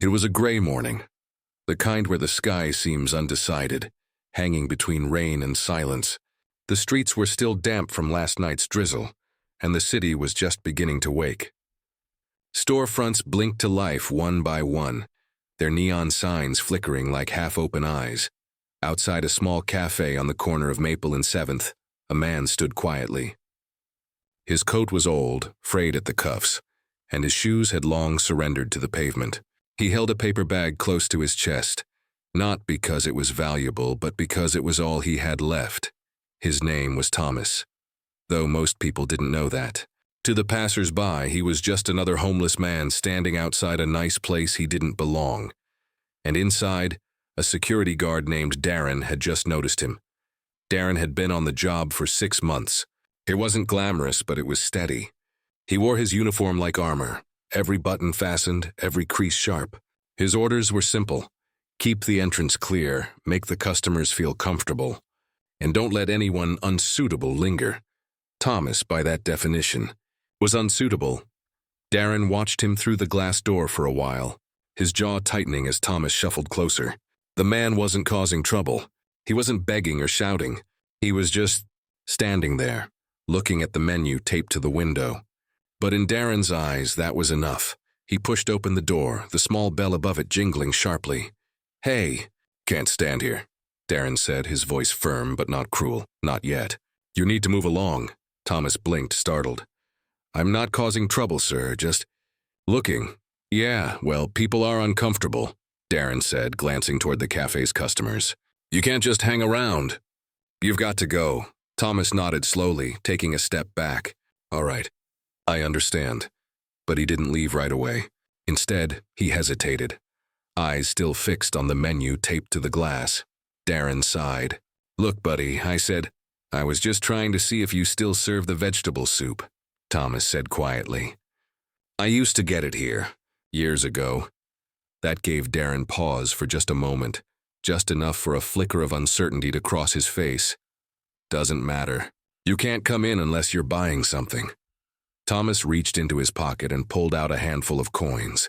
It was a gray morning, the kind where the sky seems undecided, hanging between rain and silence. The streets were still damp from last night's drizzle, and the city was just beginning to wake. Storefronts blinked to life one by one, their neon signs flickering like half-open eyes. Outside a small café on the corner of Maple and 7th, a man stood quietly. His coat was old, frayed at the cuffs, and his shoes had long surrendered to the pavement. He held a paper bag close to his chest, not because it was valuable, but because it was all he had left. His name was Thomas, though most people didn't know that. To the passers-by, he was just another homeless man standing outside a nice place he didn't belong. And inside, a security guard named Darren had just noticed him. Darren had been on the job for 6 months. It wasn't glamorous, but it was steady. He wore his uniform like armor, every button fastened, every crease sharp. His orders were simple: keep the entrance clear, make the customers feel comfortable, and don't let anyone unsuitable linger. Thomas, by that definition, was unsuitable. Darren watched him through the glass door for a while, his jaw tightening as Thomas shuffled closer. The man wasn't causing trouble. He wasn't begging or shouting. He was just standing there, looking at the menu taped to the window. But in Darren's eyes, that was enough. He pushed open the door, the small bell above it jingling sharply. "Hey, can't stand here," Darren said, his voice firm but not cruel. "Not yet. You need to move along." Thomas blinked, startled. "I'm not causing trouble, sir, just looking." "Yeah, well, people are uncomfortable," Darren said, glancing toward the cafe's customers. "You can't just hang around. You've got to go." Thomas nodded slowly, taking a step back. "All right, I understand." But he didn't leave right away. Instead, he hesitated, eyes still fixed on the menu taped to the glass. Darren sighed. "Look, buddy," I said, "I was just trying to see if you still serve the vegetable soup," Thomas said quietly. "I used to get it here, years ago." That gave Darren pause for just a moment, just enough for a flicker of uncertainty to cross his face. "Doesn't matter. You can't come in unless you're buying something." Thomas reached into his pocket and pulled out a handful of coins,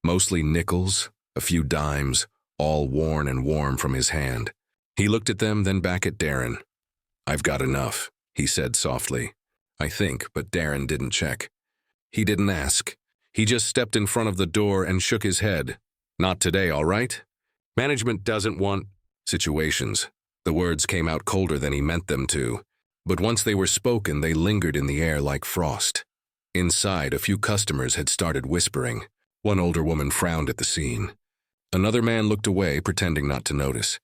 mostly nickels, a few dimes, all worn and warm from his hand. He looked at them, then back at Darren. "I've got enough," he said softly. I think, but Darren didn't check. He didn't ask. He just stepped in front of the door and shook his head. "Not today, all right? Management doesn't want situations." The words came out colder than he meant them to, but once they were spoken, they lingered in the air like frost. Inside, a few customers had started whispering. One older woman frowned at the scene. Another man looked away, pretending not to notice.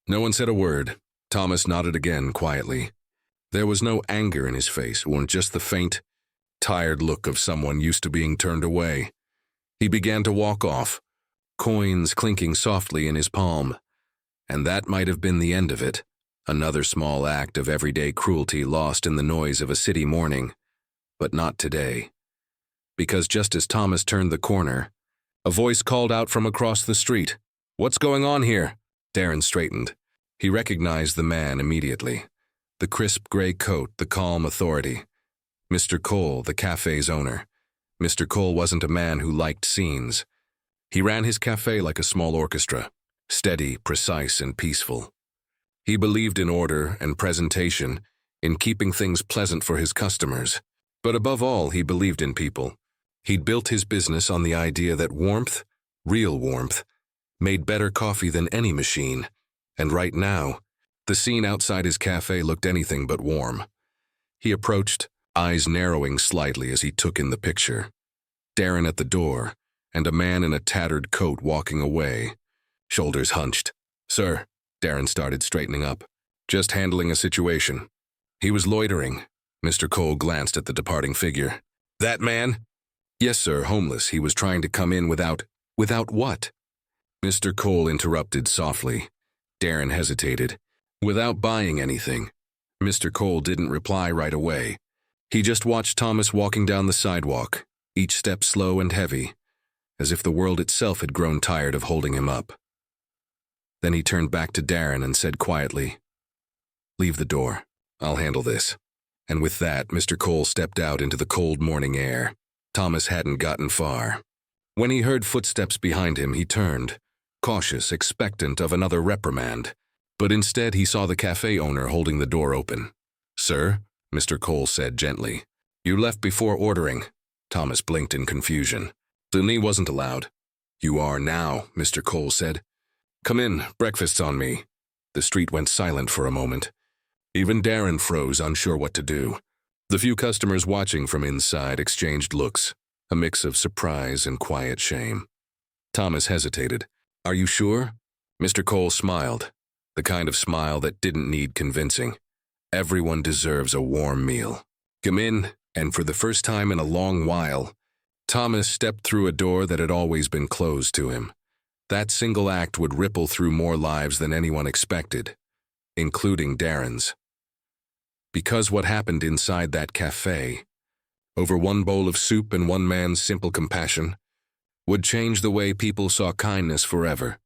No one said a word. Thomas nodded again, quietly. There was no anger in his face, or just the faint, tired look of someone used to being turned away. He began to walk off, coins clinking softly in his palm. And that might have been the end of it, another small act of everyday cruelty lost in the noise of a city morning. But not today. Because just as Thomas turned the corner, a voice called out from across the street. "What's going on here?" Darren straightened. He recognized the man immediately. The crisp gray coat, the calm authority. Mr. Cole, the cafe's owner. Mr. Cole wasn't a man who liked scenes. He ran his cafe like a small orchestra, steady, precise, and peaceful. He believed in order and presentation, in keeping things pleasant for his customers. But above all, he believed in people. He'd built his business on the idea that warmth, real warmth, made better coffee than any machine. And right now, the scene outside his cafe looked anything but warm. He approached, eyes narrowing slightly as he took in the picture. Darren at the door, and a man in a tattered coat walking away, shoulders hunched. "Sir," Darren started, straightening up. "Just handling a situation." He was loitering. Mr. Cole glanced at the departing figure. "That man?" "Yes, sir, homeless. He was trying to come in without..." "Without what?" Mr. Cole interrupted softly. Darren hesitated. "Without buying anything." Mr. Cole didn't reply right away. He just watched Thomas walking down the sidewalk, each step slow and heavy, as if the world itself had grown tired of holding him up. Then he turned back to Darren and said quietly, "Leave the door. I'll handle this." And with that, Mr. Cole stepped out into the cold morning air. Thomas hadn't gotten far. When he heard footsteps behind him, he turned, cautious, expectant of another reprimand. But instead he saw the cafe owner holding the door open. "Sir," Mr. Cole said gently. "You left before ordering." Thomas blinked in confusion. "Dinner wasn't allowed." "You are now," Mr. Cole said. "Come in, breakfast's on me." The street went silent for a moment. Even Darren froze, unsure what to do. The few customers watching from inside exchanged looks, a mix of surprise and quiet shame. Thomas hesitated. "Are you sure?" Mr. Cole smiled, the kind of smile that didn't need convincing. "Everyone deserves a warm meal. Come in," and for the first time in a long while, Thomas stepped through a door that had always been closed to him. That single act would ripple through more lives than anyone expected, including Darren's. Because what happened inside that cafe, over one bowl of soup and one man's simple compassion, would change the way people saw kindness forever.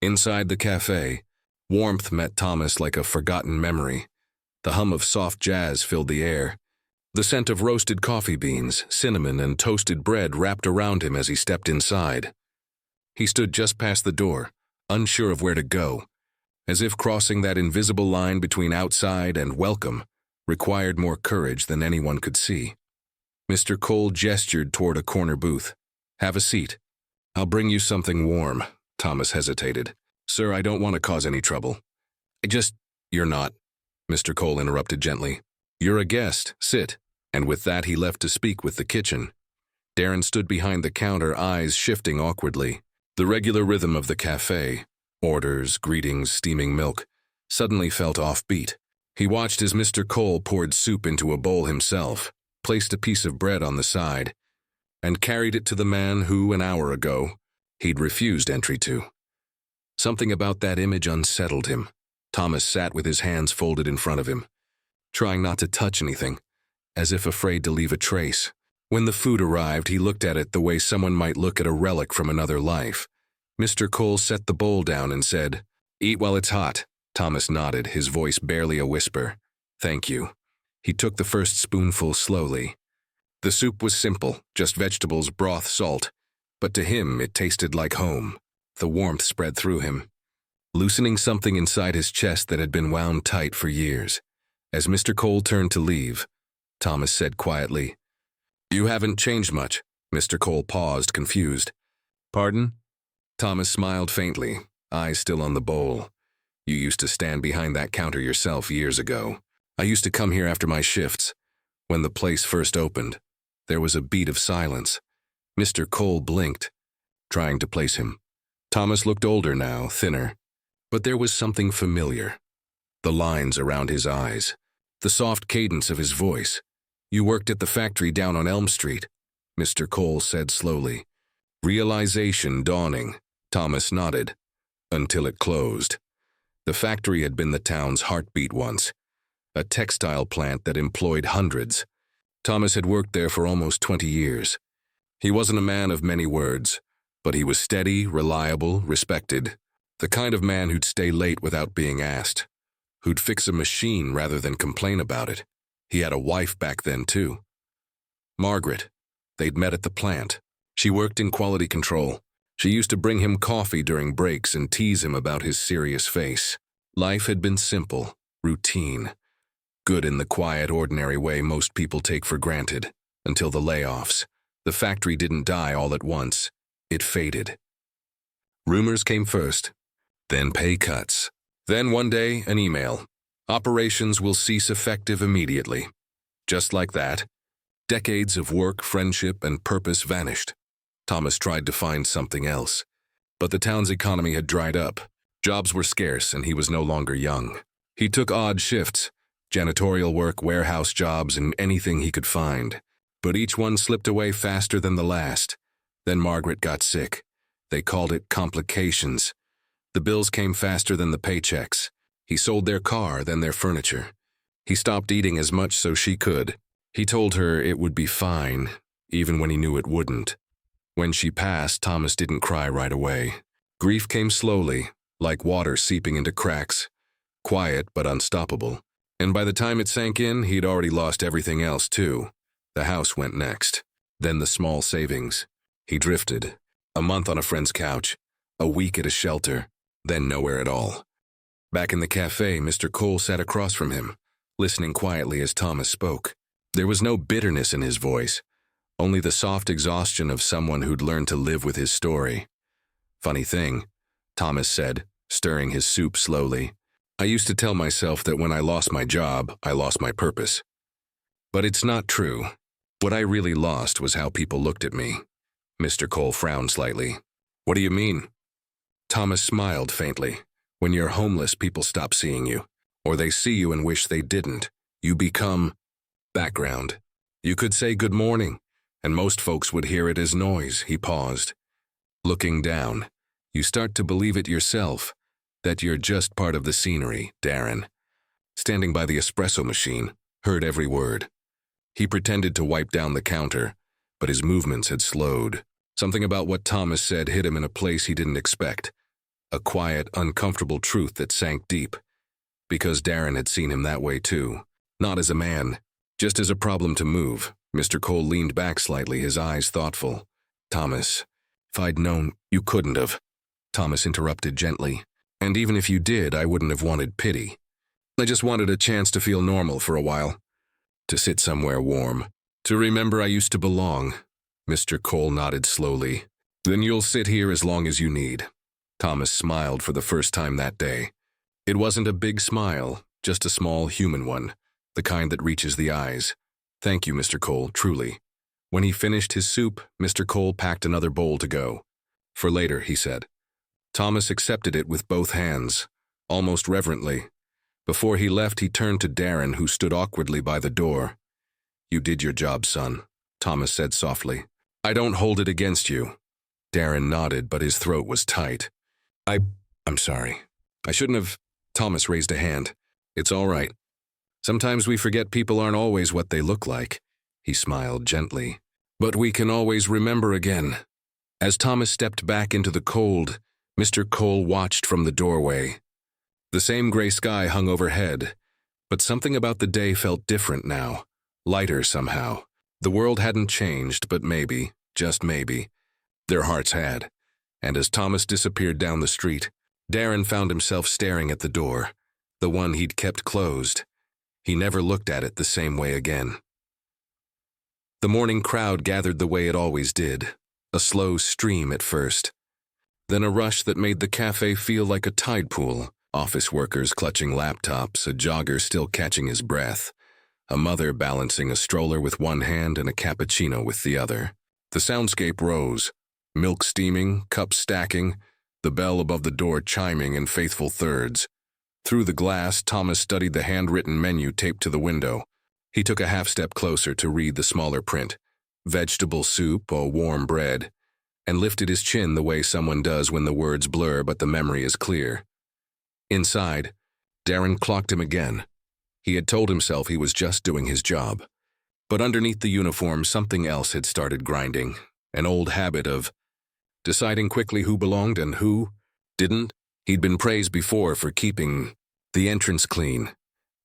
Inside the cafe, warmth met Thomas like a forgotten memory. The hum of soft jazz filled the air. The scent of roasted coffee beans, cinnamon, and toasted bread wrapped around him as he stepped inside. He stood just past the door, unsure of where to go, as if crossing that invisible line between outside and welcome required more courage than anyone could see. Mr. Cole gestured toward a corner booth. "Have a seat. I'll bring you something warm." Thomas hesitated. "Sir, I don't want to cause any trouble." "You're not," Mr. Cole interrupted gently. "You're a guest. Sit." And with that he left to speak with the kitchen. Darren stood behind the counter, eyes shifting awkwardly. The regular rhythm of the cafe, orders, greetings, steaming milk, suddenly felt offbeat. He watched as Mr. Cole poured soup into a bowl himself, placed a piece of bread on the side, and carried it to the man who, an hour ago, he'd refused entry to. Something about that image unsettled him. Thomas sat with his hands folded in front of him, trying not to touch anything, as if afraid to leave a trace. When the food arrived, he looked at it the way someone might look at a relic from another life. Mr. Cole set the bowl down and said, "Eat while it's hot." Thomas nodded, his voice barely a whisper. "Thank you." He took the first spoonful slowly. The soup was simple, just vegetables, broth, salt. But to him, it tasted like home. The warmth spread through him, loosening something inside his chest that had been wound tight for years. As Mr. Cole turned to leave, Thomas said quietly, "You haven't changed much." Mr. Cole paused, confused. "Pardon?" Thomas smiled faintly, eyes still on the bowl. "You used to stand behind that counter yourself years ago. I used to come here after my shifts. When the place first opened, there was a beat of silence." Mr. Cole blinked, trying to place him. Thomas looked older now, thinner. But there was something familiar. The lines around his eyes, the soft cadence of his voice. "You worked at the factory down on Elm Street," Mr. Cole said slowly. Realization dawning, Thomas nodded. "Until it closed." The factory had been the town's heartbeat once, a textile plant that employed hundreds. Thomas had worked there for almost 20 years. He wasn't a man of many words, but he was steady, reliable, respected. The kind of man who'd stay late without being asked, who'd fix a machine rather than complain about it. He had a wife back then, too. Margaret. They'd met at the plant. She worked in quality control. She used to bring him coffee during breaks and tease him about his serious face. Life had been simple, routine, good in the quiet, ordinary way most people take for granted, until the layoffs. The factory didn't die all at once. It faded. Rumors came first, then pay cuts. Then one day, an email. Operations will cease effective immediately. Just like that, decades of work, friendship, and purpose vanished. Thomas tried to find something else, but the town's economy had dried up. Jobs were scarce, and he was no longer young. He took odd shifts, janitorial work, warehouse jobs, and anything he could find. But each one slipped away faster than the last. Then Margaret got sick. They called it complications. The bills came faster than the paychecks. He sold their car, then their furniture. He stopped eating as much so she could. He told her it would be fine, even when he knew it wouldn't. When she passed, Thomas didn't cry right away. Grief came slowly, like water seeping into cracks. Quiet but unstoppable. And by the time it sank in, he'd already lost everything else too. The house went next. Then the small savings. He drifted, A month on a friend's couch, a week at a shelter, then nowhere at all. Back in the cafe, Mr. Cole sat across from him, listening quietly as Thomas spoke. There was no bitterness in his voice, only the soft exhaustion of someone who'd learned to live with his story. Funny thing, Thomas said, stirring his soup slowly. I used to tell myself that when I lost my job, I lost my purpose. But it's not true. What I really lost was how people looked at me. Mr. Cole frowned slightly. What do you mean? Thomas smiled faintly. When you're homeless, people stop seeing you. Or they see you and wish they didn't. You become background. You could say good morning, and most folks would hear it as noise. He paused. Looking down, you start to believe it yourself, that you're just part of the scenery. Darren, standing by the espresso machine, heard every word. He pretended to wipe down the counter, but his movements had slowed. Something about what Thomas said hit him in a place he didn't expect. A quiet, uncomfortable truth that sank deep. Because Darren had seen him that way too. Not as a man, just as a problem to move. Mr. Cole leaned back slightly, his eyes thoughtful. Thomas, if I'd known, you couldn't have. Thomas interrupted gently. And even if you did, I wouldn't have wanted pity. I just wanted a chance to feel normal for a while. To sit somewhere warm. To remember I used to belong. Mr. Cole nodded slowly. Then you'll sit here as long as you need. Thomas smiled for the first time that day. It wasn't a big smile, just a small human one, the kind that reaches the eyes. Thank you, Mr. Cole, truly. When he finished his soup, Mr. Cole packed another bowl to go. For later, he said. Thomas accepted it with both hands, almost reverently. Before he left, he turned to Darren, who stood awkwardly by the door. You did your job, son, Thomas said softly. I don't hold it against you. Darren nodded, but his throat was tight. I'm sorry. I shouldn't have. Thomas raised a hand. It's all right. Sometimes we forget people aren't always what they look like. He smiled gently. But we can always remember again. As Thomas stepped back into the cold, Mr. Cole watched from the doorway. The same gray sky hung overhead, but something about the day felt different now, lighter somehow. The world hadn't changed, but maybe, just maybe, their hearts had. And as Thomas disappeared down the street, Darren found himself staring at the door, the one he'd kept closed. He never looked at it the same way again. The morning crowd gathered the way it always did, a slow stream at first. Then a rush that made the cafe feel like a tide pool. Office workers clutching laptops, a jogger still catching his breath, a mother balancing a stroller with one hand and a cappuccino with the other. The soundscape rose, milk steaming, cups stacking, the bell above the door chiming in faithful thirds. Through the glass, Thomas studied the handwritten menu taped to the window. He took a half-step closer to read the smaller print, vegetable soup or warm bread, and lifted his chin the way someone does when the words blur but the memory is clear. Inside, Darren clocked him again. He had told himself he was just doing his job. But underneath the uniform, something else had started grinding, an old habit of deciding quickly who belonged and who didn't. He'd been praised before for keeping the entrance clean,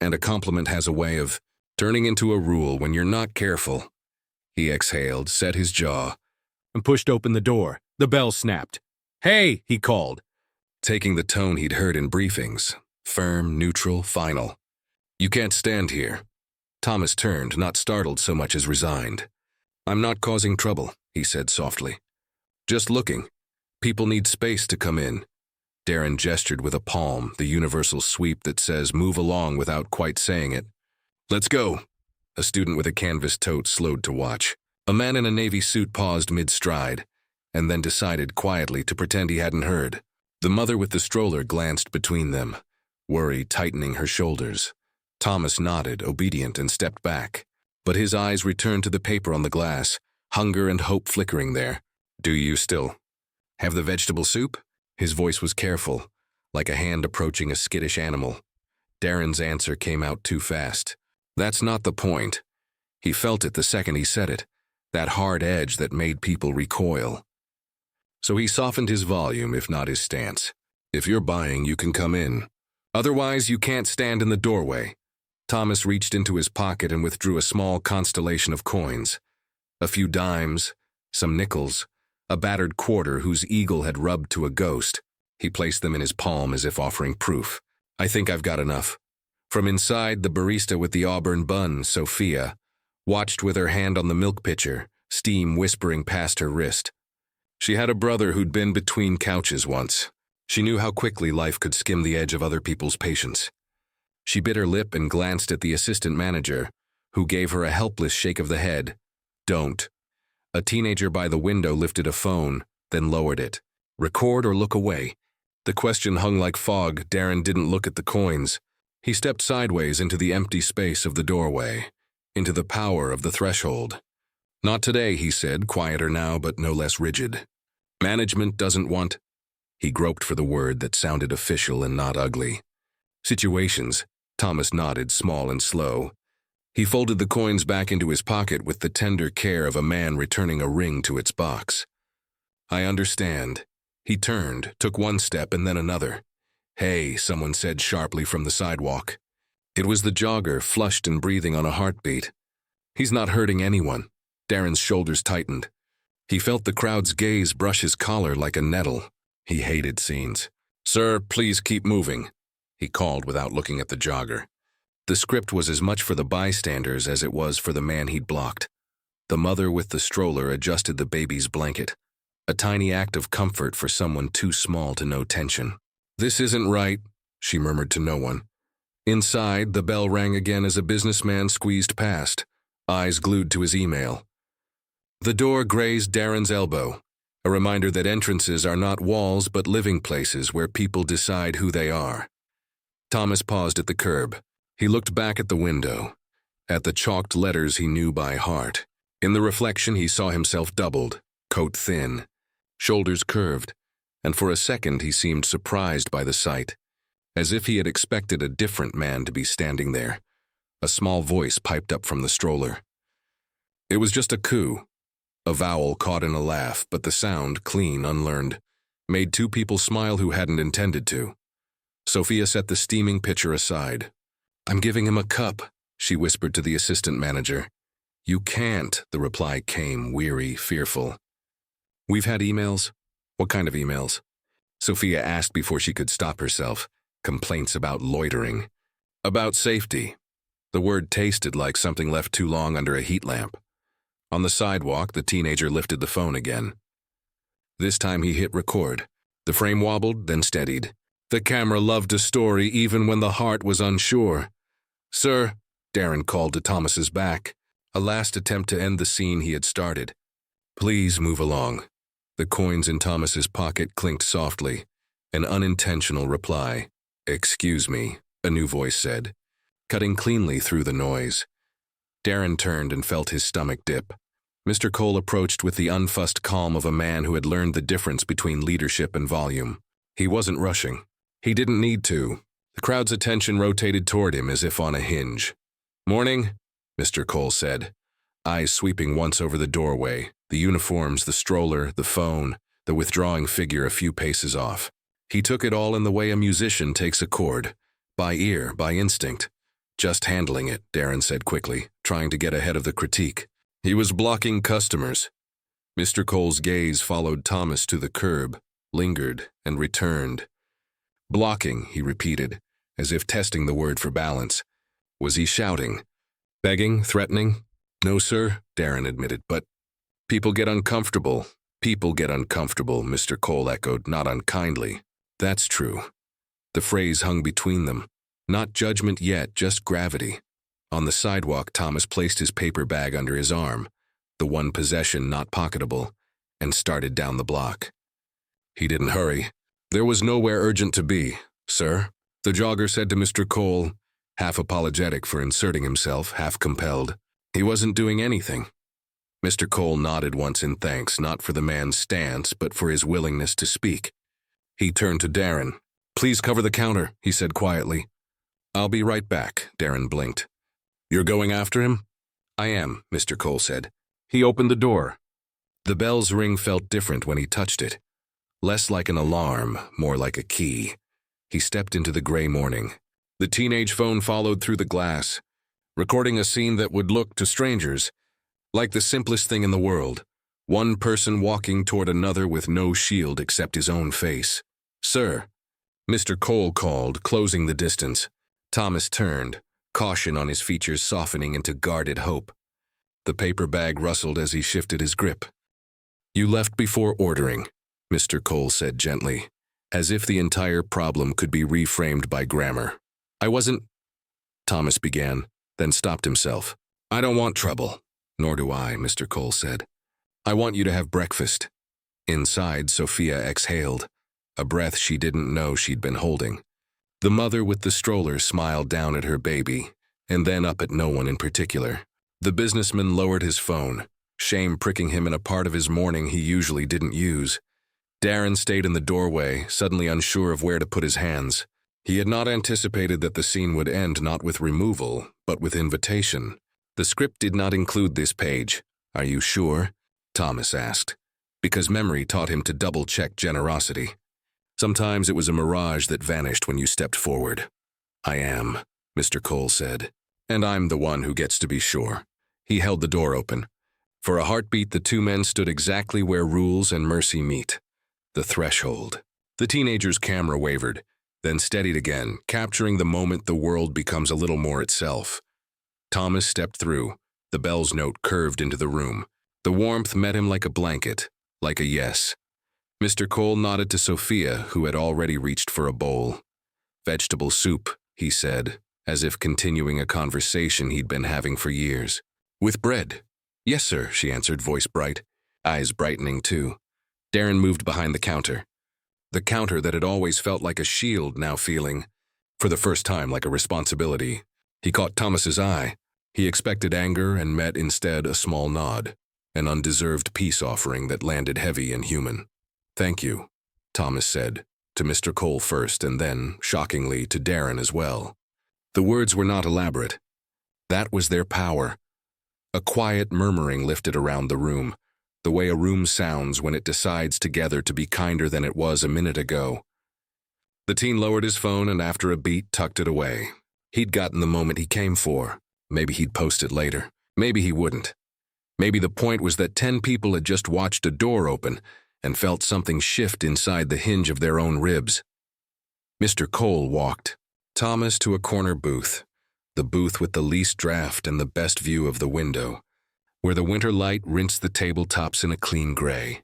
and a compliment has a way of turning into a rule when you're not careful. He exhaled, set his jaw, and pushed open the door. The bell snapped. Hey, he called, taking the tone he'd heard in briefings, firm, neutral, final. You can't stand here. Thomas turned, not startled so much as resigned. I'm not causing trouble, he said softly. Just looking. People need space to come in. Darren gestured with a palm, the universal sweep that says move along without quite saying it. Let's go. A student with a canvas tote slowed to watch. A man in a navy suit paused mid-stride, and then decided quietly to pretend he hadn't heard. The mother with the stroller glanced between them, worry tightening her shoulders. Thomas nodded, obedient, and stepped back. But his eyes returned to the paper on the glass, hunger and hope flickering there. Do you still have the vegetable soup? His voice was careful, like a hand approaching a skittish animal. Darren's answer came out too fast. That's not the point. He felt it the second he said it, that hard edge that made people recoil. So he softened his volume, if not his stance. If you're buying, you can come in. Otherwise, you can't stand in the doorway. Thomas reached into his pocket and withdrew a small constellation of coins. A few dimes, some nickels, a battered quarter whose eagle had rubbed to a ghost. He placed them in his palm as if offering proof. I think I've got enough. From inside, the barista with the auburn bun, Sophia, watched with her hand on the milk pitcher, steam whispering past her wrist. She had a brother who'd been between couches once. She knew how quickly life could skim the edge of other people's patience. She bit her lip and glanced at the assistant manager, who gave her a helpless shake of the head. Don't. A teenager by the window lifted a phone, then lowered it. Record or look away? The question hung like fog. Darren didn't look at the coins. He stepped sideways into the empty space of the doorway, into the power of the threshold. Not today, he said, quieter now but no less rigid. Management doesn't want... He groped for the word that sounded official and not ugly. Situations. Thomas nodded, small and slow. He folded the coins back into his pocket with the tender care of a man returning a ring to its box. I understand. He turned, took one step and then another. Hey, someone said sharply from the sidewalk. It was the jogger, flushed and breathing on a heartbeat. He's not hurting anyone. Darren's shoulders tightened. He felt the crowd's gaze brush his collar like a nettle. He hated scenes. Sir, please keep moving, he called without looking at the jogger. The script was as much for the bystanders as it was for the man he'd blocked. The mother with the stroller adjusted the baby's blanket, a tiny act of comfort for someone too small to know tension. This isn't right, she murmured to no one. Inside, the bell rang again as a businessman squeezed past, eyes glued to his email. The door grazed Darren's elbow, a reminder that entrances are not walls but living places where people decide who they are. Thomas paused at the curb. He looked back at the window, at the chalked letters he knew by heart. In the reflection, he saw himself doubled, coat thin, shoulders curved, and for a second he seemed surprised by the sight, as if he had expected a different man to be standing there. A small voice piped up from the stroller. It was just a coo, a vowel caught in a laugh, but the sound, clean, unlearned, made two people smile who hadn't intended to. Sophia set the steaming pitcher aside. I'm giving him a cup, she whispered to the assistant manager. You can't, the reply came, weary, fearful. We've had emails. What kind of emails? Sophia asked before she could stop herself. Complaints about loitering. About safety. The word tasted like something left too long under a heat lamp. On the sidewalk, the teenager lifted the phone again. This time he hit record. The frame wobbled, then steadied. The camera loved a story even when the heart was unsure. Sir, Darren called to Thomas's back, a last attempt to end the scene he had started. Please move along. The coins in Thomas's pocket clinked softly. An unintentional reply. Excuse me, a new voice said, cutting cleanly through the noise. Darren turned and felt his stomach dip. Mr. Cole approached with the unfussed calm of a man who had learned the difference between leadership and volume. He wasn't rushing. He didn't need to. The crowd's attention rotated toward him as if on a hinge. Morning, Mr. Cole said, eyes sweeping once over the doorway, the uniforms, the stroller, the phone, the withdrawing figure a few paces off. He took it all in the way a musician takes a chord, by ear, by instinct. Just handling it, Darren said quickly, trying to get ahead of the critique. He was blocking customers. Mr. Cole's gaze followed Thomas to the curb, lingered, and returned. Blocking, he repeated, as if testing the word for balance. Was he shouting? Begging? Threatening? No, sir, Darren admitted, but people get uncomfortable. People get uncomfortable, Mr. Cole echoed, not unkindly. That's true. The phrase hung between them. Not judgment yet, just gravity. On the sidewalk, Thomas placed his paper bag under his arm, the one possession not pocketable, and started down the block. He didn't hurry. There was nowhere urgent to be, sir, the jogger said to Mr. Cole, half apologetic for inserting himself, half compelled. He wasn't doing anything. Mr. Cole nodded once in thanks, not for the man's stance, but for his willingness to speak. He turned to Darren. Please cover the counter, he said quietly. I'll be right back, Darren blinked. You're going after him? I am, Mr. Cole said. He opened the door. The bell's ring felt different when he touched it. Less like an alarm, more like a key. He stepped into the gray morning. The teenage phone followed through the glass, recording a scene that would look to strangers like the simplest thing in the world. One person walking toward another with no shield except his own face. "Sir," Mr. Cole called, closing the distance. Thomas turned, caution on his features softening into guarded hope. The paper bag rustled as he shifted his grip. "You left before ordering," Mr. Cole said gently, as if the entire problem could be reframed by grammar. "I wasn't—" Thomas began, then stopped himself. "I don't want trouble." "Nor do I," Mr. Cole said. "I want you to have breakfast." Inside, Sophia exhaled, a breath she didn't know she'd been holding. The mother with the stroller smiled down at her baby, and then up at no one in particular. The businessman lowered his phone, shame pricking him in a part of his morning he usually didn't use. Darren stayed in the doorway, suddenly unsure of where to put his hands. He had not anticipated that the scene would end not with removal, but with invitation. The script did not include this page. "Are you sure?" Thomas asked, because memory taught him to double-check generosity. Sometimes it was a mirage that vanished when you stepped forward. "I am," Mr. Cole said, "and I'm the one who gets to be sure." He held the door open. For a heartbeat, the two men stood exactly where rules and mercy meet. The threshold. The teenager's camera wavered, then steadied again, capturing the moment the world becomes a little more itself. Thomas stepped through. The bell's note curved into the room. The warmth met him like a blanket, like a yes. Mr. Cole nodded to Sophia, who had already reached for a bowl. "Vegetable soup," he said, as if continuing a conversation he'd been having for years. "With bread." "Yes, sir," she answered, voice bright, eyes brightening too. Darren moved behind the counter. The counter that had always felt like a shield, now feeling, for the first time, like a responsibility. He caught Thomas's eye. He expected anger and met instead a small nod, an undeserved peace offering that landed heavy and human. "Thank you," Thomas said, to Mr. Cole first and then, shockingly, to Darren as well. The words were not elaborate. That was their power. A quiet murmuring lifted around the room, the way a room sounds when it decides together to be kinder than it was a minute ago. The teen lowered his phone and after a beat tucked it away. He'd gotten the moment he came for. Maybe he'd post it later. Maybe he wouldn't. Maybe the point was that 10 people had just watched a door open and felt something shift inside the hinge of their own ribs. Mr. Cole walked Thomas to a corner booth, the booth with the least draft and the best view of the window, where the winter light rinsed the tabletops in a clean gray.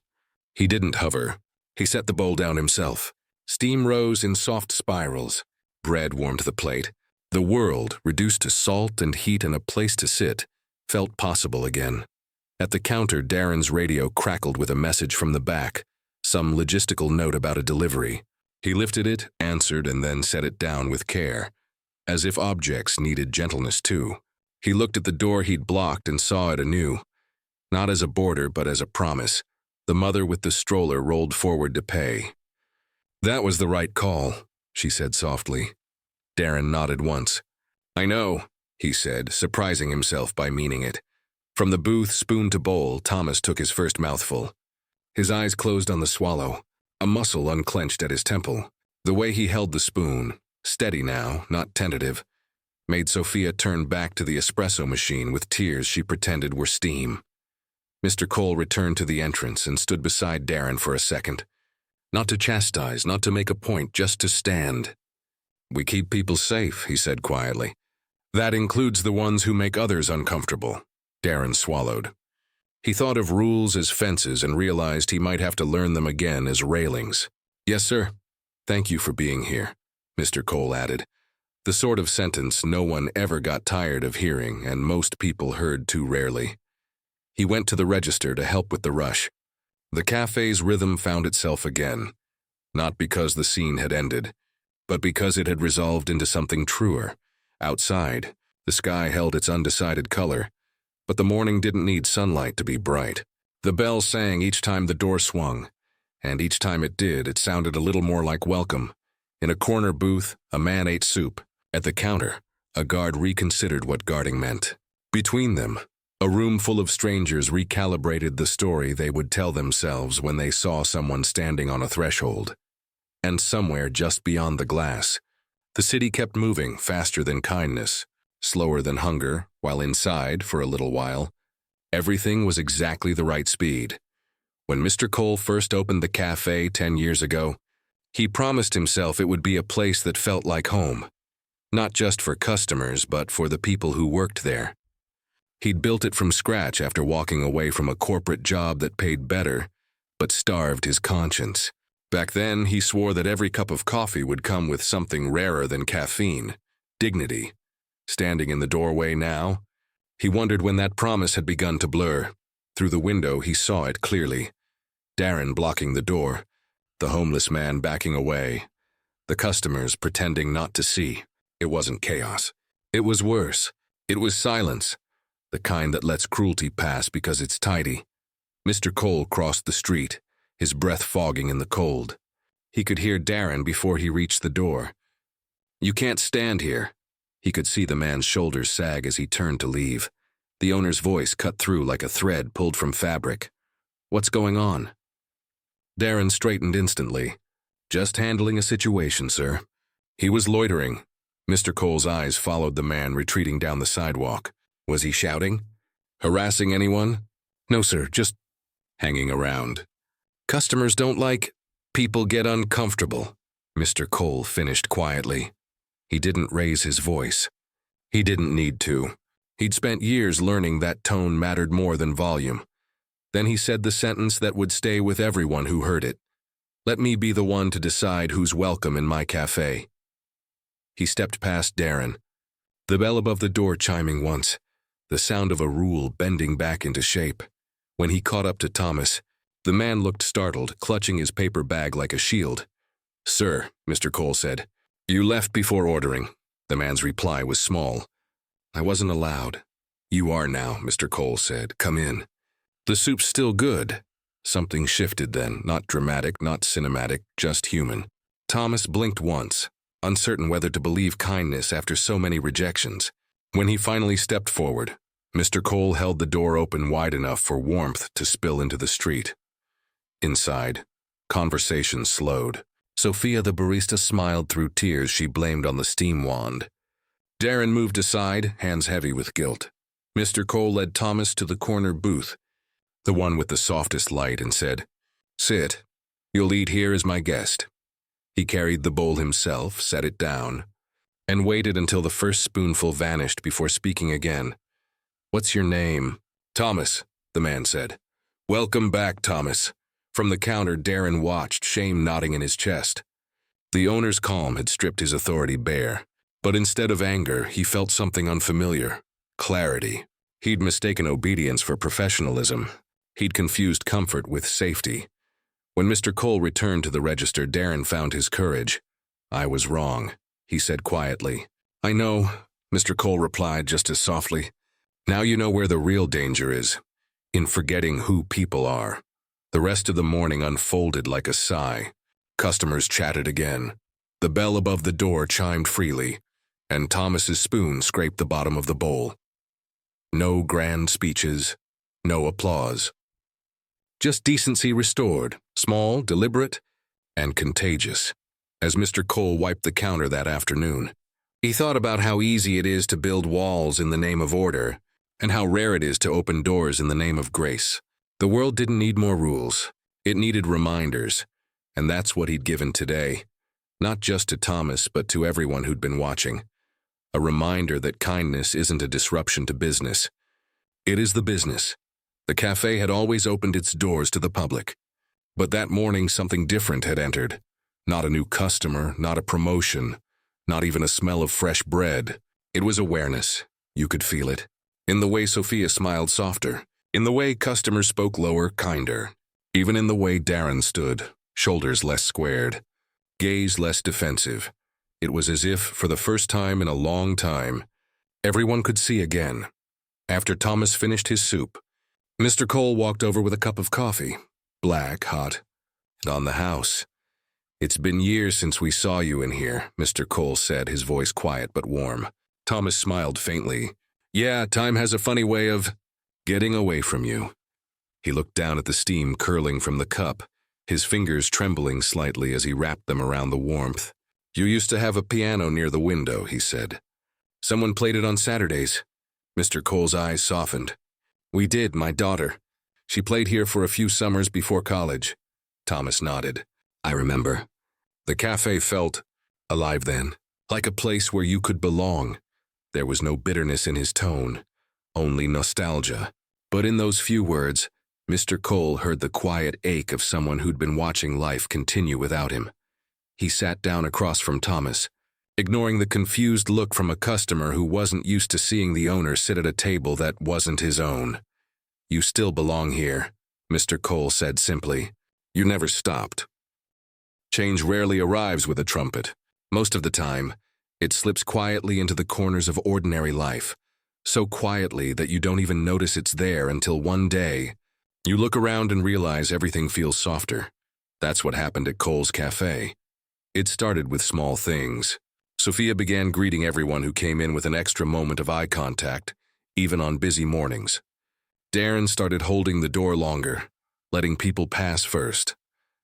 He didn't hover. He set the bowl down himself. Steam rose in soft spirals. Bread warmed the plate. The world, reduced to salt and heat and a place to sit, felt possible again. At the counter, Darren's radio crackled with a message from the back, some logistical note about a delivery. He lifted it, answered, and then set it down with care, as if objects needed gentleness too. He looked at the door he'd blocked and saw it anew. Not as a border, but as a promise. The mother with the stroller rolled forward to pay. "That was the right call," she said softly. Darren nodded once. "I know," he said, surprising himself by meaning it. From the booth, spoon to bowl, Thomas took his first mouthful. His eyes closed on the swallow, a muscle unclenched at his temple. The way he held the spoon, steady now, not tentative, made Sophia turn back to the espresso machine with tears she pretended were steam. Mr. Cole returned to the entrance and stood beside Darren for a second. Not to chastise, not to make a point, just to stand. "We keep people safe," he said quietly. "That includes the ones who make others uncomfortable." Darren swallowed. He thought of rules as fences and realized he might have to learn them again as railings. "Yes, sir. Thank you for being here," Mr. Cole added. The sort of sentence no one ever got tired of hearing and most people heard too rarely. He went to the register to help with the rush. The cafe's rhythm found itself again, not because the scene had ended, but because it had resolved into something truer. Outside, the sky held its undecided color, but the morning didn't need sunlight to be bright. The bell sang each time the door swung, and each time it did, it sounded a little more like welcome. In a corner booth, a man ate soup. At the counter, a guard reconsidered what guarding meant. Between them, a room full of strangers recalibrated the story they would tell themselves when they saw someone standing on a threshold. And somewhere just beyond the glass, the city kept moving faster than kindness, slower than hunger, while inside, for a little while, everything was exactly the right speed. When Mr. Cole first opened the cafe 10 years ago, he promised himself it would be a place that felt like home, not just for customers, but for the people who worked there. He'd built it from scratch after walking away from a corporate job that paid better, but starved his conscience. Back then, he swore that every cup of coffee would come with something rarer than caffeine, dignity. Standing in the doorway now, he wondered when that promise had begun to blur. Through the window, he saw it clearly. Darren blocking the door, the homeless man backing away, the customers pretending not to see. It wasn't chaos. It was worse. It was silence, the kind that lets cruelty pass because it's tidy. Mr. Cole crossed the street, his breath fogging in the cold. He could hear Darren before he reached the door. "You can't stand here." He could see the man's shoulders sag as he turned to leave. The owner's voice cut through like a thread pulled from fabric. "What's going on?" Darren straightened instantly. "Just handling a situation, sir." He was loitering. Mr. Cole's eyes followed the man retreating down the sidewalk. Was he shouting? Harassing anyone? "No, sir, just hanging around." "Customers don't like people get uncomfortable," Mr. Cole finished quietly. He didn't raise his voice. He didn't need to. He'd spent years learning that tone mattered more than volume. Then he said the sentence that would stay with everyone who heard it. "Let me be the one to decide who's welcome in my cafe." He stepped past Darren, the bell above the door chiming once, the sound of a rule bending back into shape. When he caught up to Thomas, the man looked startled, clutching his paper bag like a shield. "Sir," Mr. Cole said, "you left before ordering." The man's reply was small. "I wasn't allowed." "You are now," Mr. Cole said. "Come in." "The soup's still good." Something shifted then, not dramatic, not cinematic, just human. Thomas blinked once, uncertain whether to believe kindness after so many rejections. When he finally stepped forward, Mr. Cole held the door open wide enough for warmth to spill into the street. Inside, conversation slowed. Sophia the barista smiled through tears she blamed on the steam wand. Darren moved aside, hands heavy with guilt. Mr. Cole led Thomas to the corner booth, the one with the softest light, and said, "Sit. You'll eat here as my guest." He carried the bowl himself, set it down, and waited until the first spoonful vanished before speaking again. "What's your name?" "Thomas," the man said. "Welcome back, Thomas." From the counter, Darren watched, shame knotting in his chest. The owner's calm had stripped his authority bare, but instead of anger, he felt something unfamiliar. Clarity. He'd mistaken obedience for professionalism. He'd confused comfort with safety. When Mr. Cole returned to the register, Darren found his courage. "I was wrong," he said quietly. "I know," Mr. Cole replied just as softly. "Now you know where the real danger is, in forgetting who people are." The rest of the morning unfolded like a sigh. Customers chatted again. The bell above the door chimed freely, and Thomas's spoon scraped the bottom of the bowl. No grand speeches, no applause. Just decency restored, small, deliberate, and contagious. As Mr. Cole wiped the counter that afternoon, he thought about how easy it is to build walls in the name of order, and how rare it is to open doors in the name of grace. The world didn't need more rules. It needed reminders, and that's what he'd given today. Not just to Thomas, but to everyone who'd been watching. A reminder that kindness isn't a disruption to business. It is the business. The cafe had always opened its doors to the public. But that morning something different had entered. Not a new customer, not a promotion, not even a smell of fresh bread. It was awareness. You could feel it. In the way Sophia smiled softer. In the way customers spoke lower, kinder. Even in the way Darren stood, shoulders less squared, gaze less defensive. It was as if, for the first time in a long time, everyone could see again. After Thomas finished his soup, Mr. Cole walked over with a cup of coffee, black, hot, and on the house. "It's been years since we saw you in here," Mr. Cole said, his voice quiet but warm. Thomas smiled faintly. "Yeah, time has a funny way of getting away from you." He looked down at the steam curling from the cup, his fingers trembling slightly as he wrapped them around the warmth. "You used to have a piano near the window," he said. "Someone played it on Saturdays." Mr. Cole's eyes softened. "We did, my daughter. She played here for a few summers before college. Thomas nodded. I remember. The cafe felt alive then, like a place where you could belong. There was no bitterness in his tone, only nostalgia. But in those few words, Mr. Cole heard the quiet ache of someone who'd been watching life continue without him. He sat down across from Thomas, ignoring the confused look from a customer who wasn't used to seeing the owner sit at a table that wasn't his own. You still belong here, Mr. Cole said simply. You never stopped. Change rarely arrives with a trumpet. Most of the time, it slips quietly into the corners of ordinary life, so quietly that you don't even notice it's there until one day, you look around and realize everything feels softer. That's what happened at Cole's Cafe. It started with small things. Sophia began greeting everyone who came in with an extra moment of eye contact, even on busy mornings. Darren started holding the door longer, letting people pass first,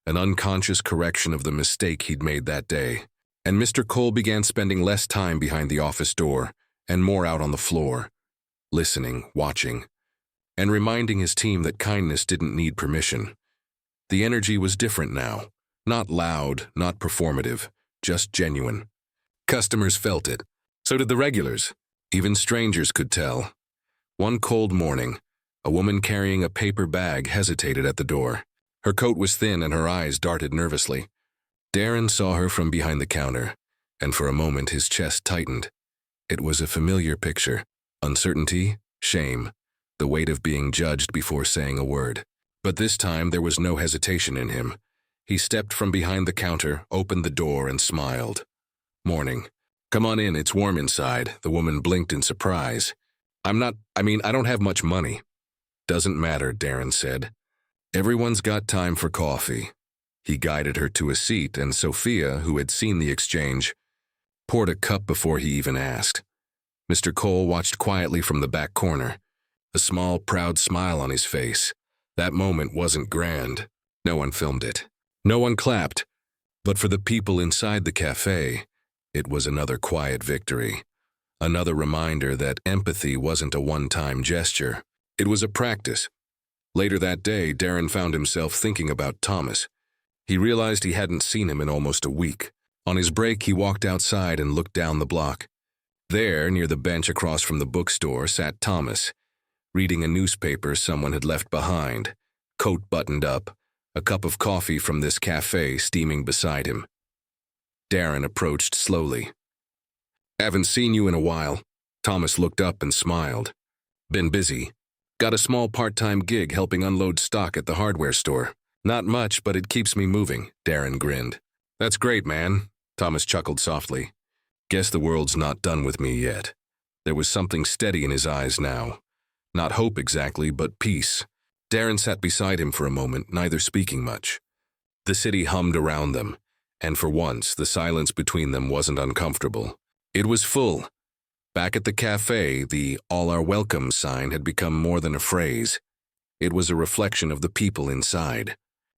an unconscious correction of the mistake he'd made that day. And Mr. Cole began spending less time behind the office door and more out on the floor, listening, watching, and reminding his team that kindness didn't need permission. The energy was different now, not loud, not performative, just genuine. Customers felt it. So did the regulars. Even strangers could tell. One cold morning, a woman carrying a paper bag hesitated at the door. Her coat was thin and her eyes darted nervously. Darren saw her from behind the counter, and for a moment his chest tightened. It was a familiar picture. Uncertainty, shame, the weight of being judged before saying a word. But this time there was no hesitation in him. He stepped from behind the counter, opened the door, and smiled. Morning. Come on in, it's warm inside. The woman blinked in surprise. I don't have much money. Doesn't matter, Darren said. Everyone's got time for coffee. He guided her to a seat, and Sophia, who had seen the exchange, poured a cup before he even asked. Mr. Cole watched quietly from the back corner, a small, proud smile on his face. That moment wasn't grand. No one filmed it. No one clapped. But for the people inside the cafe, it was another quiet victory. Another reminder that empathy wasn't a one-time gesture. It was a practice. Later that day, Darren found himself thinking about Thomas. He realized he hadn't seen him in almost a week. On his break, he walked outside and looked down the block. There, near the bench across from the bookstore, sat Thomas, reading a newspaper someone had left behind, coat buttoned up, a cup of coffee from this cafe steaming beside him. Darren approached slowly. Haven't seen you in a while. Thomas looked up and smiled. Been busy. Got a small part-time gig helping unload stock at the hardware store. Not much, but it keeps me moving, Darren grinned. That's great, man, Thomas chuckled softly. Guess the world's not done with me yet. There was something steady in his eyes now. Not hope exactly, but peace. Darren sat beside him for a moment, neither speaking much. The city hummed around them, and for once, the silence between them wasn't uncomfortable. It was full. Back at the cafe, the "All are welcome" sign had become more than a phrase. It was a reflection of the people inside.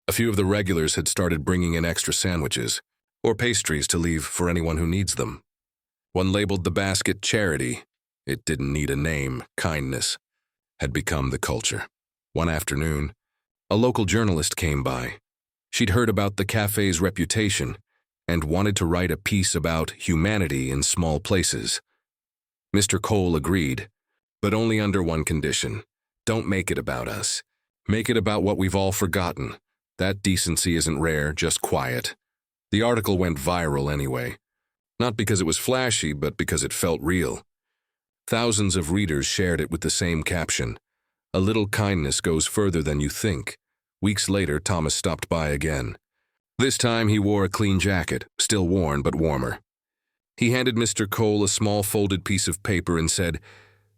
A few of the regulars had started bringing in extra sandwiches, or pastries to leave for anyone who needs them. One labeled the basket charity. It didn't need a name. Kindness had become the culture. One afternoon, a local journalist came by. She'd heard about the cafe's reputation and wanted to write a piece about humanity in small places. Mr. Cole agreed, but only under one condition. Don't make it about us. Make it about what we've all forgotten. That decency isn't rare, just quiet. The article went viral anyway. Not because it was flashy, but because it felt real. Thousands of readers shared it with the same caption. A little kindness goes further than you think. Weeks later, Thomas stopped by again. This time he wore a clean jacket, still worn but warmer. He handed Mr. Cole a small folded piece of paper and said,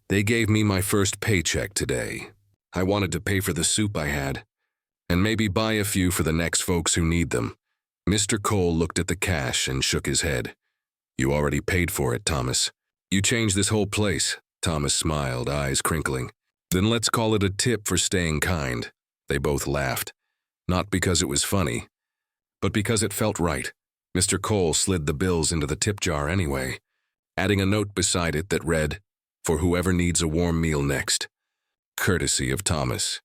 "They gave me my first paycheck today. I wanted to pay for the soup I had, and maybe buy a few for the next folks who need them." Mr. Cole looked at the cash and shook his head. "You already paid for it, Thomas. You changed this whole place." Thomas smiled, eyes crinkling. "Then let's call it a tip for staying kind." They both laughed, not because it was funny, but because it felt right. Mr. Cole slid the bills into the tip jar anyway, adding a note beside it that read, "For whoever needs a warm meal next." Courtesy of Thomas.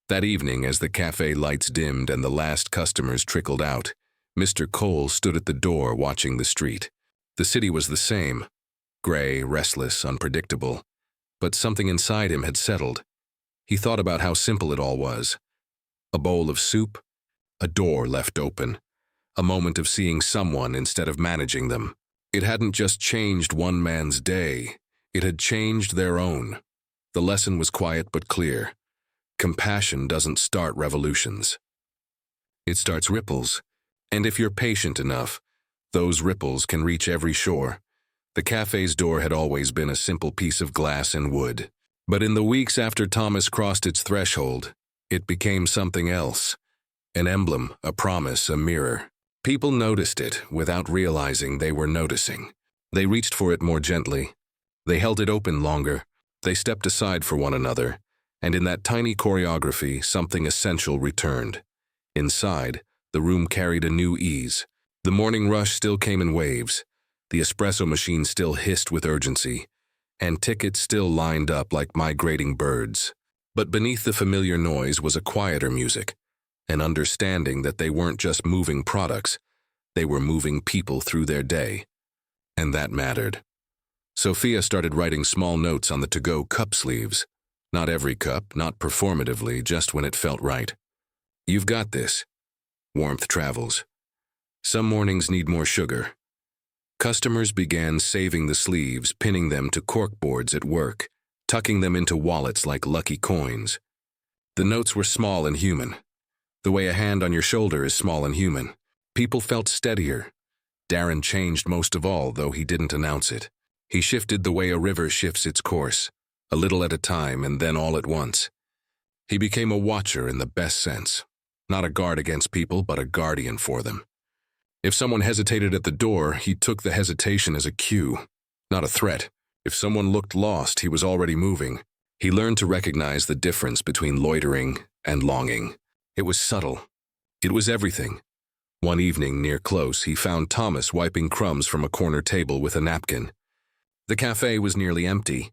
That evening, as the cafe lights dimmed and the last customers trickled out, Mr. Cole stood at the door watching the street. The city was the same, gray, restless, unpredictable, but something inside him had settled. He thought about how simple it all was. A bowl of soup, a door left open, a moment of seeing someone instead of managing them. It hadn't just changed one man's day, it had changed their own. The lesson was quiet but clear. Compassion doesn't start revolutions. It starts ripples, and if you're patient enough, those ripples can reach every shore. The cafe's door had always been a simple piece of glass and wood, but in the weeks after Thomas crossed its threshold, it became something else. An emblem, a promise, a mirror. People noticed it without realizing they were noticing. They reached for it more gently. They held it open longer. They stepped aside for one another. And in that tiny choreography, something essential returned. Inside, the room carried a new ease. The morning rush still came in waves. The espresso machine still hissed with urgency. And tickets still lined up like migrating birds. But beneath the familiar noise was a quieter music. An understanding that they weren't just moving products. They were moving people through their day. And that mattered. Sophia started writing small notes on the to-go cup sleeves. Not every cup, not performatively, just when it felt right. You've got this. Warmth travels. Some mornings need more sugar. Customers began saving the sleeves, pinning them to corkboards at work, tucking them into wallets like lucky coins. The notes were small and human. The way a hand on your shoulder is small and human. People felt steadier. Darren changed most of all, though he didn't announce it. He shifted the way a river shifts its course. A little at a time, and then all at once. He became a watcher in the best sense. Not a guard against people, but a guardian for them. If someone hesitated at the door, he took the hesitation as a cue, not a threat. If someone looked lost, he was already moving. He learned to recognize the difference between loitering and longing. It was subtle. It was everything. One evening, near close, he found Thomas wiping crumbs from a corner table with a napkin. The cafe was nearly empty.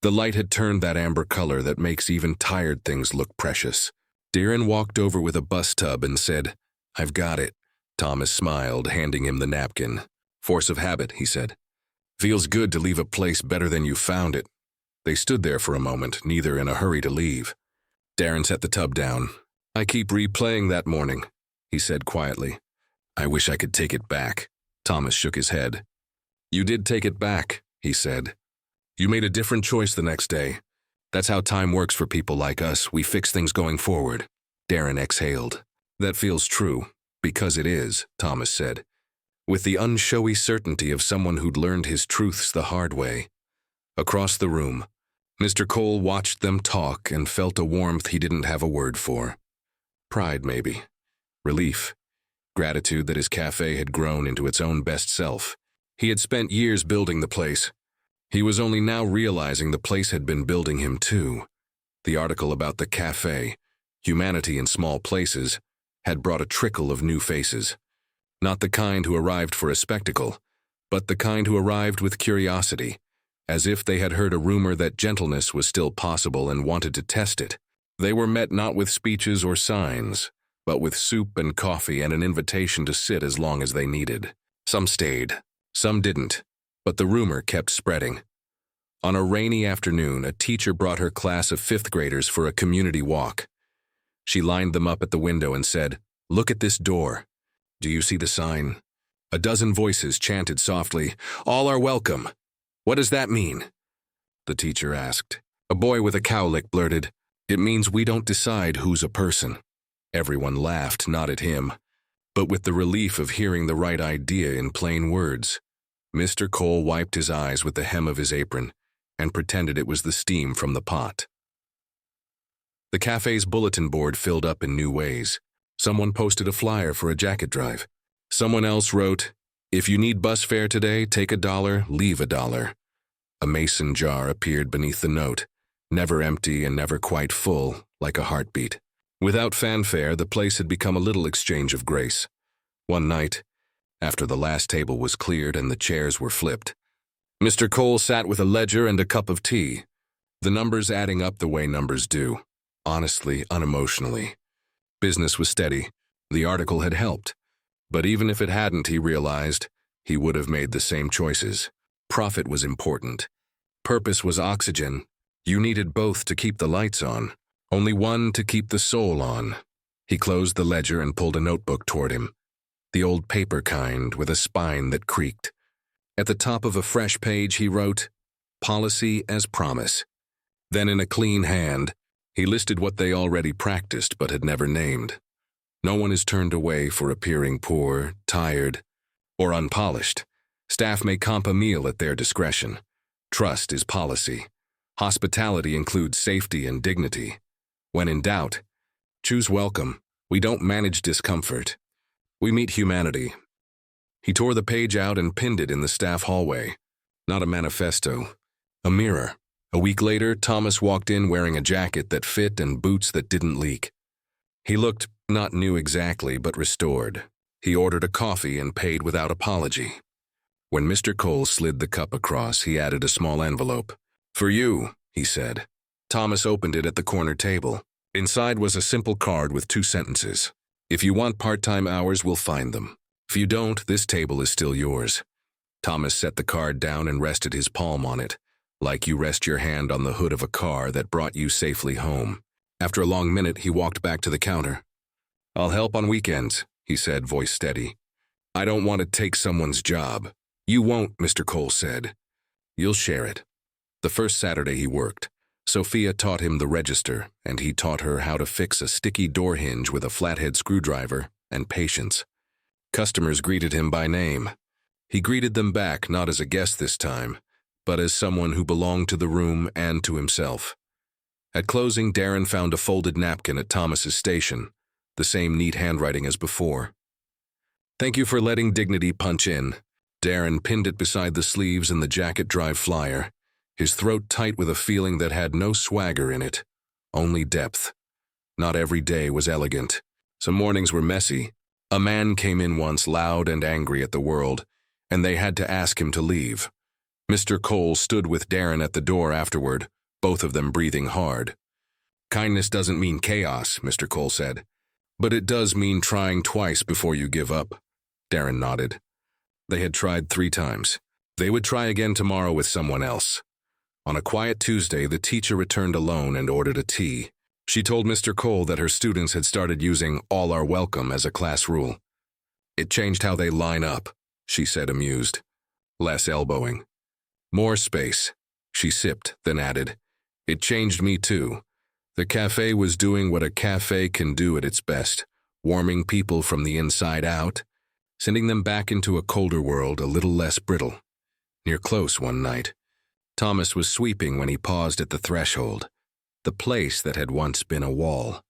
The light had turned that amber color that makes even tired things look precious. Darren walked over with a bus tub and said, "I've got it." Thomas smiled, handing him the napkin. "Force of habit," he said. "Feels good to leave a place better than you found it." They stood there for a moment, neither in a hurry to leave. Darren set the tub down. "I keep replaying that morning," he said quietly. "I wish I could take it back." Thomas shook his head. "You did take it back," he said. "You made a different choice the next day. That's how time works for people like us. We fix things going forward." Darren exhaled. "That feels true, because it is," Thomas said, with the unshowy certainty of someone who'd learned his truths the hard way. Across the room, Mr. Cole watched them talk and felt a warmth he didn't have a word for. Pride, maybe. Relief. Gratitude that his cafe had grown into its own best self. He had spent years building the place. He was only now realizing the place had been building him too. The article about the cafe, humanity in small places, had brought a trickle of new faces. Not the kind who arrived for a spectacle, but the kind who arrived with curiosity, as if they had heard a rumor that gentleness was still possible and wanted to test it. They were met not with speeches or signs, but with soup and coffee and an invitation to sit as long as they needed. Some stayed, some didn't. But the rumor kept spreading. On a rainy afternoon, a teacher brought her class of 5th graders for a community walk. She lined them up at the window and said, "Look at this door. Do you see the sign?" A dozen voices chanted softly, "All are welcome." "What does that mean?" the teacher asked. A boy with a cowlick blurted, "It means we don't decide who's a person." Everyone laughed, not at him, but with the relief of hearing the right idea in plain words. Mr. Cole wiped his eyes with the hem of his apron and pretended it was the steam from the pot. The cafe's bulletin board filled up in new ways. Someone posted a flyer for a jacket drive. Someone else wrote, "If you need bus fare today, take $1, leave $1. A mason jar appeared beneath the note, never empty and never quite full, like a heartbeat. Without fanfare, the place had become a little exchange of grace. One night, after the last table was cleared and the chairs were flipped, Mr. Cole sat with a ledger and a cup of tea, the numbers adding up the way numbers do. honestly, unemotionally. Business was steady. The article had helped. But even if it hadn't, he realized, he would have made the same choices. Profit was important. Purpose was oxygen. You needed both to keep the lights on. Only one to keep the soul on. He closed the ledger and pulled a notebook toward him. The old paper kind with a spine that creaked. At the top of a fresh page he wrote, "Policy as promise." Then in a clean hand, he listed what they already practiced but had never named. No one is turned away for appearing poor, tired, or unpolished. Staff may comp a meal at their discretion. Trust is policy. Hospitality includes safety and dignity. When in doubt, choose welcome. We don't manage discomfort. We meet humanity. He tore the page out and pinned it in the staff hallway. Not a manifesto, a mirror. A week later, Thomas walked in wearing a jacket that fit and boots that didn't leak. He looked not new exactly, but restored. He ordered a coffee and paid without apology. When Mr. Cole slid the cup across, he added a small envelope. "For you," he said. Thomas opened it at the corner table. Inside was a simple card with 2 sentences. "If you want part-time hours, we'll find them. If you don't, this table is still yours." Thomas set the card down and rested his palm on it, like you rest your hand on the hood of a car that brought you safely home. After a long minute, he walked back to the counter. "I'll help on weekends," he said, voice steady. "I don't want to take someone's job." "You won't," Mr. Cole said. "You'll share it." The first Saturday he worked, Sophia taught him the register, and he taught her how to fix a sticky door hinge with a flathead screwdriver and patience. Customers greeted him by name. He greeted them back not as a guest this time, but as someone who belonged to the room and to himself. At closing, Darren found a folded napkin at Thomas's station, the same neat handwriting as before. "Thank you for letting dignity punch in." Darren pinned it beside the sleeves and the jacket drive flyer, his throat tight with a feeling that had no swagger in it, only depth. Not every day was elegant. Some mornings were messy. A man came in once loud and angry at the world, and they had to ask him to leave. Mr. Cole stood with Darren at the door afterward, both of them breathing hard. "Kindness doesn't mean chaos," Mr. Cole said. "But it does mean trying twice before you give up." Darren nodded. They had tried 3 times. They would try again tomorrow with someone else. On a quiet Tuesday, the teacher returned alone and ordered a tea. She told Mr. Cole that her students had started using "all are welcome" as a class rule. "It changed how they line up," she said, amused. "Less elbowing. More space." She sipped, then added, "It changed me too. The café was doing what a café can do at its best, warming people from the inside out, sending them back into a colder world, a little less brittle." Near close one night, Thomas was sweeping when he paused at the threshold, the place that had once been a wall.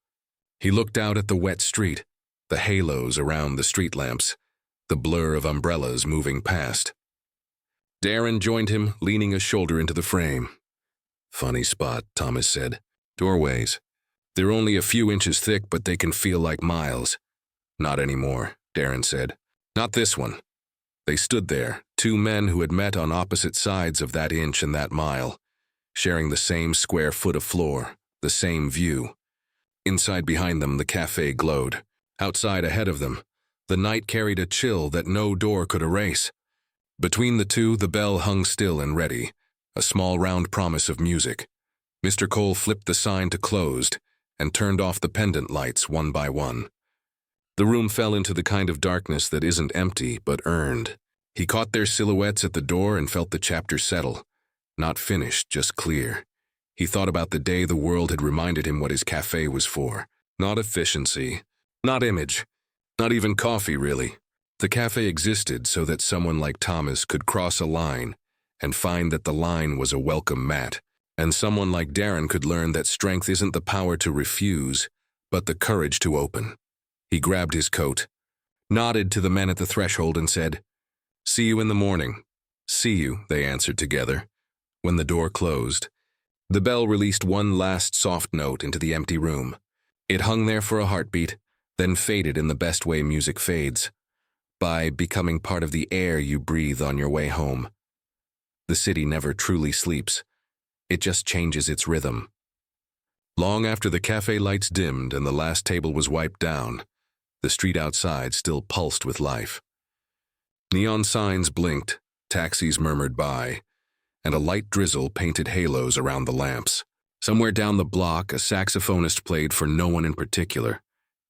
He looked out at the wet street, the halos around the street lamps, the blur of umbrellas moving past. Darren joined him, leaning a shoulder into the frame. "Funny spot," Thomas said. "Doorways. They're only a few inches thick, but they can feel like miles." "Not anymore," Darren said. "Not this one." They stood there, 2 men who had met on opposite sides of that inch and that mile, sharing the same square foot of floor, the same view. Inside behind them, the café glowed. Outside ahead of them, the night carried a chill that no door could erase. Between the two, the bell hung still and ready, a small round promise of music. Mr. Cole flipped the sign to closed and turned off the pendant lights one by one. The room fell into the kind of darkness that isn't empty but earned. He caught their silhouettes at the door and felt the chapter settle. Not finished, just clear. He thought about the day the world had reminded him what his café was for. Not efficiency, not image, not even coffee, really. The café existed so that someone like Thomas could cross a line and find that the line was a welcome mat, and someone like Darren could learn that strength isn't the power to refuse, but the courage to open. He grabbed his coat, nodded to the men at the threshold and said, "See you in the morning." "See you," they answered together. When the door closed, the bell released one last soft note into the empty room. It hung there for a heartbeat, then faded in the best way music fades, by becoming part of the air you breathe on your way home. The city never truly sleeps. It just changes its rhythm. Long after the cafe lights dimmed and the last table was wiped down, the street outside still pulsed with life. Neon signs blinked, taxis murmured by, and a light drizzle painted halos around the lamps. Somewhere down the block, a saxophonist played for no one in particular.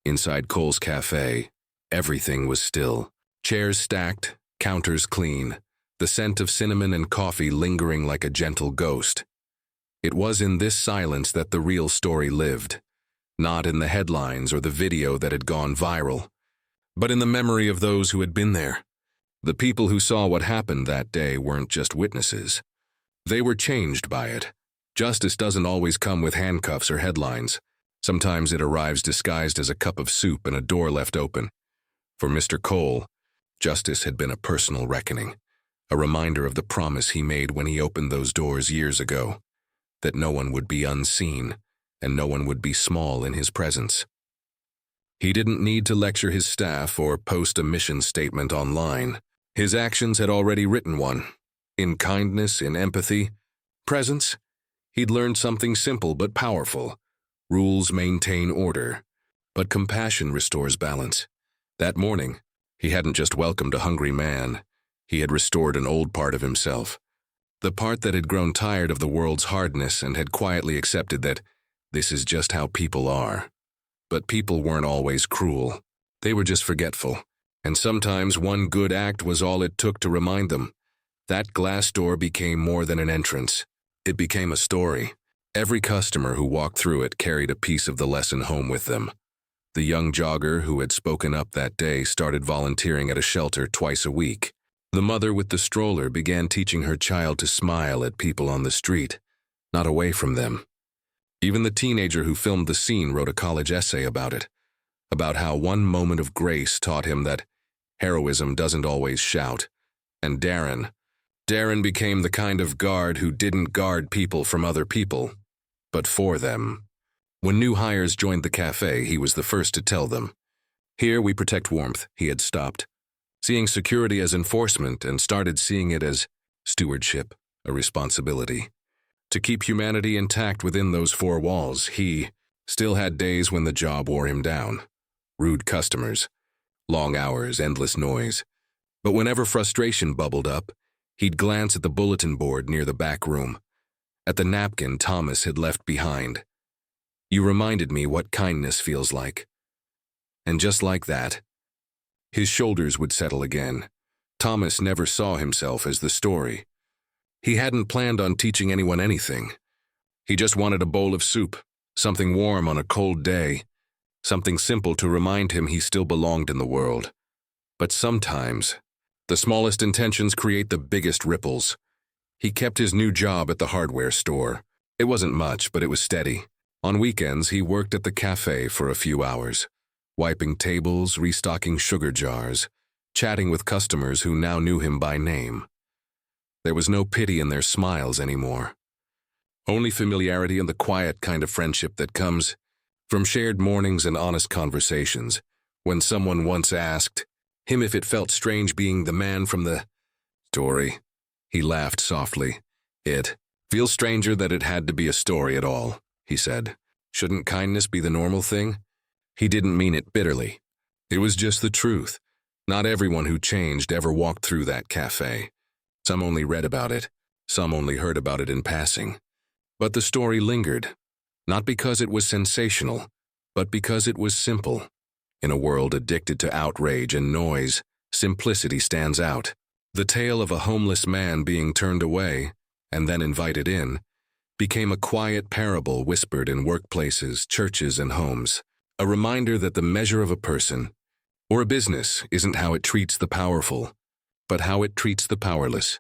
Inside Cole's cafe, everything was still. Chairs stacked, counters clean, the scent of cinnamon and coffee lingering like a gentle ghost. It was in this silence that the real story lived, not in the headlines or the video that had gone viral, but in the memory of those who had been there. The people who saw what happened that day weren't just witnesses. They were changed by it. Justice doesn't always come with handcuffs or headlines. Sometimes it arrives disguised as a cup of soup and a door left open. For Mr. Cole, justice had been a personal reckoning, a reminder of the promise he made when he opened those doors years ago, that no one would be unseen and no one would be small in his presence. He didn't need to lecture his staff or post a mission statement online. His actions had already written one. In kindness, in empathy, presence, he'd learned something simple but powerful. Rules maintain order, but compassion restores balance. That morning, he hadn't just welcomed a hungry man, he had restored an old part of himself. The part that had grown tired of the world's hardness and had quietly accepted that this is just how people are. But people weren't always cruel. They were just forgetful. And sometimes one good act was all it took to remind them. That glass door became more than an entrance. It became a story. Every customer who walked through it carried a piece of the lesson home with them. The young jogger who had spoken up that day started volunteering at a shelter twice a week. The mother with the stroller began teaching her child to smile at people on the street, not away from them. Even the teenager who filmed the scene wrote a college essay about it, about how one moment of grace taught him that heroism doesn't always shout. And Darren became the kind of guard who didn't guard people from other people, but for them. When new hires joined the cafe, he was the first to tell them, "Here we protect warmth," he had stopped, seeing security as enforcement and started seeing it as stewardship, a responsibility. To keep humanity intact within those four walls, he still had days when the job wore him down. Rude customers, long hours, endless noise. But whenever frustration bubbled up, he'd glance at the bulletin board near the back room, at the napkin Thomas had left behind. "You reminded me what kindness feels like." And just like that, his shoulders would settle again. Thomas never saw himself as the story. He hadn't planned on teaching anyone anything. He just wanted a bowl of soup, something warm on a cold day, something simple to remind him he still belonged in the world. But sometimes, the smallest intentions create the biggest ripples. He kept his new job at the hardware store. It wasn't much, but it was steady. On weekends, he worked at the cafe for a few hours, wiping tables, restocking sugar jars, chatting with customers who now knew him by name. There was no pity in their smiles anymore. Only familiarity and the quiet kind of friendship that comes from shared mornings and honest conversations. When someone once asked him if it felt strange being the man from the story, he laughed softly. "It feels stranger that it had to be a story at all," he said. "Shouldn't kindness be the normal thing?" He didn't mean it bitterly. It was just the truth. Not everyone who changed ever walked through that cafe. Some only read about it, some only heard about it in passing. But the story lingered, not because it was sensational, but because it was simple. In a world addicted to outrage and noise, simplicity stands out. The tale of a homeless man being turned away, and then invited in, became a quiet parable whispered in workplaces, churches, and homes. A reminder that the measure of a person or a business isn't how it treats the powerful, but how it treats the powerless.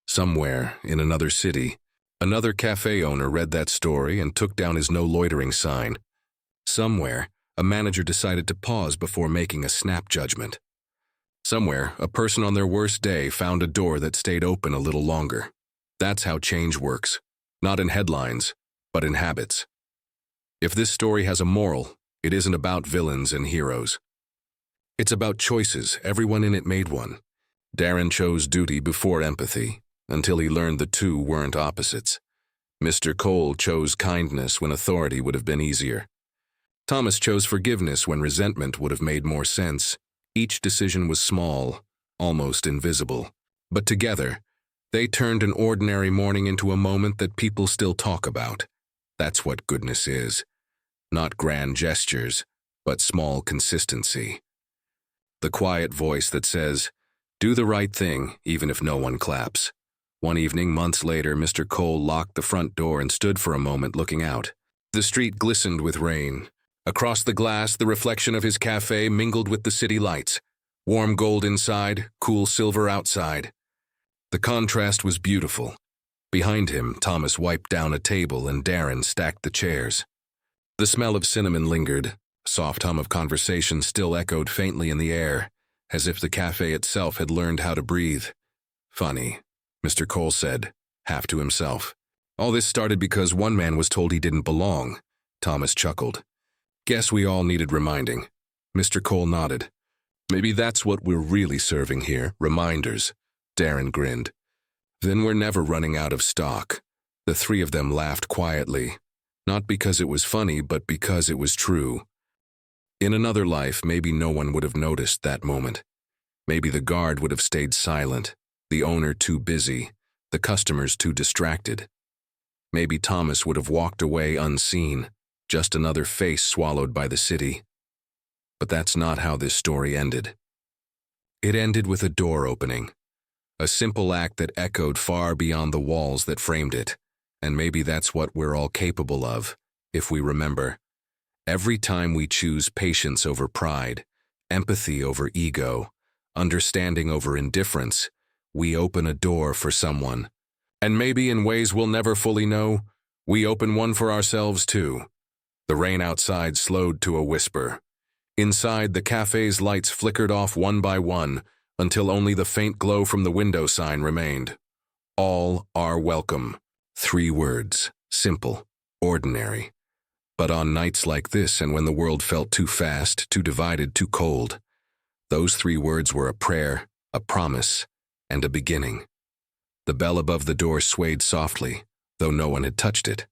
Somewhere, in another city, another cafe owner read that story and took down his no loitering sign. Somewhere, a manager decided to pause before making a snap judgment. Somewhere, a person on their worst day found a door that stayed open a little longer. That's how change works, not in headlines, but in habits. If this story has a moral, it isn't about villains and heroes. It's about choices. Everyone in it made one. Darren chose duty before empathy, until he learned the two weren't opposites. Mr. Cole chose kindness when authority would have been easier. Thomas chose forgiveness when resentment would have made more sense. Each decision was small, almost invisible. But together, they turned an ordinary morning into a moment that people still talk about. That's what goodness is. Not grand gestures, but small consistency. The quiet voice that says, "Do the right thing, even if no one claps." One evening, months later, Mr. Cole locked the front door and stood for a moment looking out. The street glistened with rain. Across the glass, the reflection of his café mingled with the city lights. Warm gold inside, cool silver outside. The contrast was beautiful. Behind him, Thomas wiped down a table and Darren stacked the chairs. The smell of cinnamon lingered. A soft hum of conversation still echoed faintly in the air, as if the café itself had learned how to breathe. "Funny," Mr. Cole said, half to himself. "All this started because one man was told he didn't belong." Thomas chuckled. "Guess we all needed reminding." Mr. Cole nodded. "Maybe that's what we're really serving here, reminders." Darren grinned. "Then we're never running out of stock." The three of them laughed quietly, not because it was funny, but because it was true. In another life, maybe no one would have noticed that moment. Maybe the guard would have stayed silent, the owner too busy, the customers too distracted. Maybe Thomas would have walked away unseen, just another face swallowed by the city. But that's not how this story ended. It ended with a door opening, a simple act that echoed far beyond the walls that framed it. And maybe that's what we're all capable of, if we remember. Every time we choose patience over pride, empathy over ego, understanding over indifference, we open a door for someone. And maybe in ways we'll never fully know, we open one for ourselves too. The rain outside slowed to a whisper. Inside, the cafe's lights flickered off one by one until only the faint glow from the window sign remained. All are welcome. 3 words, simple, ordinary. But on nights like this, and when the world felt too fast, too divided, too cold, those 3 words were a prayer, a promise, and a beginning. The bell above the door swayed softly, though no one had touched it.